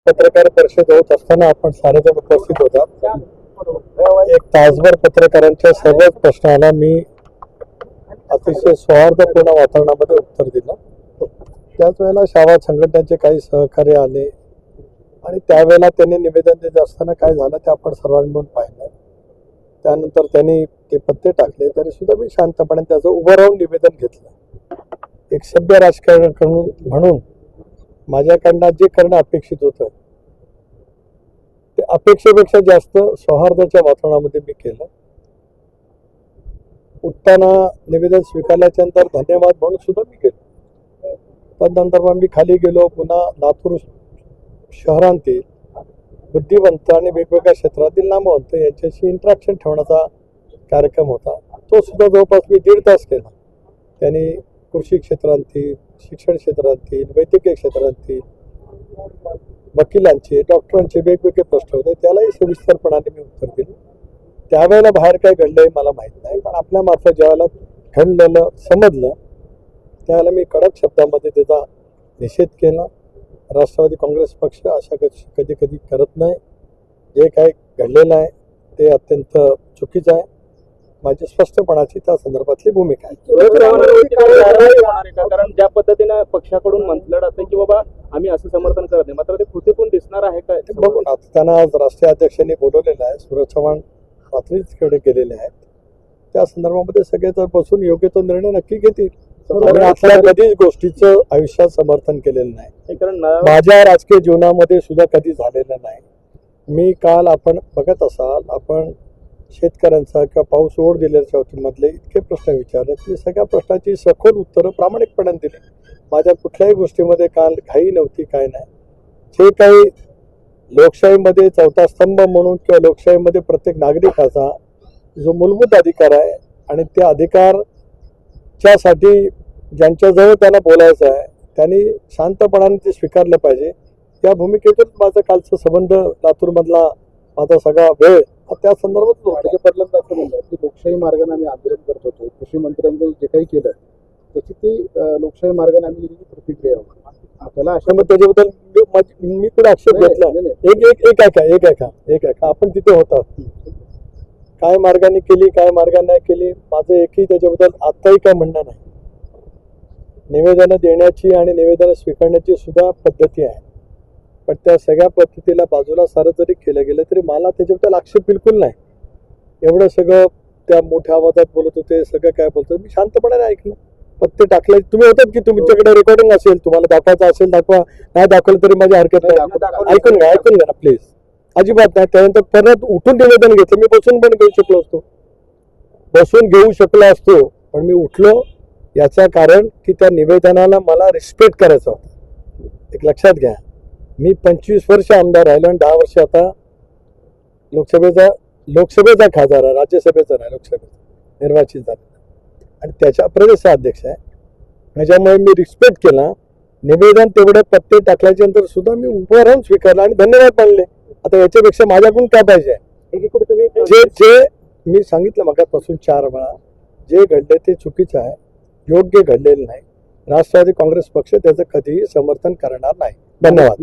पत्रकार परिषद होत असताना आपण सारेजण उपस्थित होता। एक तासभर पत्रकारांच्या सर्वच प्रश्नाला मी अतिशय सौहार्दपूर्ण वातावरणामध्ये उत्तर दिलं। त्याच वेळेला शाळा संघटनेचे काही सहकार्य आले आणि त्यावेळेला त्यांनी निवेदन देत असताना काय झालं ते आपण सर्वांनी मिळून पाहिलं। त्यानंतर त्यांनी ते पत्ते टाकले तरी सुद्धा मी शांतपणे त्याचं उभं राहून निवेदन घेतलं। एक सभ्य राजकारण म्हणून माझ्याकडनं जे करणं अपेक्षित होतं ते अपेक्षेपेक्षा जास्त सौहार्दाच्या वातावरणामध्ये मी केलं। उठताना निवेदन स्वीकारल्याच्या नंतर धन्यवाद म्हणून सुद्धा मी केलं। त्यानंतर मग मी खाली गेलो, पुन्हा लातूर शहरांतील बुद्धिवंत आणि वेगवेगळ्या क्षेत्रातील नामवंत यांच्याशी इंटरॅक्शन ठेवण्याचा कार्यक्रम होता। तो सुद्धा जवळपास मी 1.5 तास केला। त्यांनी कृषी क्षेत्रांतील, शिक्षण क्षेत्रांतील, वैद्यकीय क्षेत्रांतील, वकिलांचे, डॉक्टरांचे वेगवेगळे प्रश्न होते, त्यालाही सविस्तरपणाने मी उत्तर दिले। त्यावेळेला बाहेर काय घडलंय मला माहीत नाही, पण आपल्या मार्फत ज्यावेळेला घडलेलं समजलं त्यावेळेला मी कडक शब्दामध्ये त्याचा निषेध केला। राष्ट्रवादी काँग्रेस पक्ष अशा कधी करत नाही। जे काय घडलेलं आहे ते अत्यंत चुकीचं आहे। माझी स्पष्टपणाची त्या संदर्भातली भूमिका आहे। कारण ज्या पद्धतीने पक्षाकडून म्हटलं जातं की बाबा आम्ही असं समर्थन करत नाही, मात्र ते कृतीतून दिसणार आहे का बघू ना। त्यांना आज राष्ट्रीय अध्यक्षांनी बोलवलेलं आहे, सूरज चव्हाण रात्रीच तिकडे गेलेले आहेत। त्या संदर्भामध्ये सगळे जर बसून योग्य तो निर्णय नक्की घेतील। आपल्या कधीच गोष्टीचं आयुष्यात समर्थन केलेलं नाही, कारण माझ्या राजकीय जीवनामध्ये सुद्धा कधी झालेलं नाही। मी काल आपण बघत असाल, आपण शेतकऱ्यांचा किंवा पाऊस ओढ दिल्याच्या मधले इतके प्रश्न विचारले, मी सगळ्या प्रश्नाची सखोल उत्तरं प्रामाणिकपणे दिली। माझ्या कुठल्याही गोष्टीमध्ये काल घाई नव्हती, काय नाही। जे काही लोकशाहीमध्ये चौथा स्तंभ म्हणून किंवा लोकशाहीमध्ये प्रत्येक नागरिकाचा जो मूलभूत अधिकार आहे आणि त्या अधिकारच्यासाठी ज्यांच्याजवळ त्यांना बोलायचं आहे त्यांनी शांतपणाने ते स्वीकारलं पाहिजे। या भूमिकेतून माझं कालचा संबंध लातूरमधला माझा सगळा वेळ त्या संदर्भात होता। पहिल्यांदा असं म्हणलं की लोकशाही मार्गाने आम्ही आंदोलन करत होतो, कृषी मंत्र्यांचं जे काही केलं त्याची ती लोकशाही मार्गाने आम्ही दिलेली प्रतिक्रिया होती। त्याला अशा मग त्याच्याबद्दल मी कुठे आक्षेप घेतला? एक ऐका आपण तिथे होता, काय मार्गाने केली काय मार्गाने नाही केली माझं एकही त्याच्याबद्दल आत्ताही काय म्हणणं नाही। निवेदनं देण्याची आणि निवेदनं स्वीकारण्याची सुद्धा पद्धती आहे, पण त्या सगळ्या पद्धतीला बाजूला सारं जरी केलं गेलं तरी मला त्याच्याबद्दल आक्षेप बिलकुल नाही। एवढं सगळं त्या मोठ्या आवाजात बोलत होते, सगळं काय बोलतो मी शांतपणे ऐकलं। पत्ते टाकले तुम्ही होतात की तुमच्याकडे रेकॉर्डिंग असेल, तुम्हाला दाखवायचं असेल दाखवा, नाही दाखवलं तरी माझी हरकत नाही। ऐकून घ्या ना प्लीज, अजिबात नाही। त्यानंतर परत उठून निवेदन घेतलं। मी बसून पण घेऊ शकलो असतो, पण मी उठलो याचं कारण की त्या निवेदनाला मला रिस्पेक्ट करायचा होता। एक लक्षात घ्या, मी 25 वर्ष आमदार राहिलो आणि 10 वर्ष आता लोकसभेचा खासदार आहे, राज्यसभेचा नाही, लोकसभेचा निर्वाचित झाला आणि त्याच्या प्रदेशाध्यक्ष आहे। त्याच्यामुळे मी रिस्पेक्ट केला। निवेदन तेवढे पत्ते टाकल्याच्या नंतर सुद्धा मी उभं राहून स्वीकारलं आणि धन्यवाद मानले। आता याच्यापेक्षा माझ्याकडून काय पाहिजे? जे मी सांगितलं मगापासून 4 वेळा, जे घडले ते चुकीचं आहे, योग्य घडलेलं नाही। राष्ट्रवादी काँग्रेस पक्ष त्याचं कधीही समर्थन करणार नाही। धन्यवाद।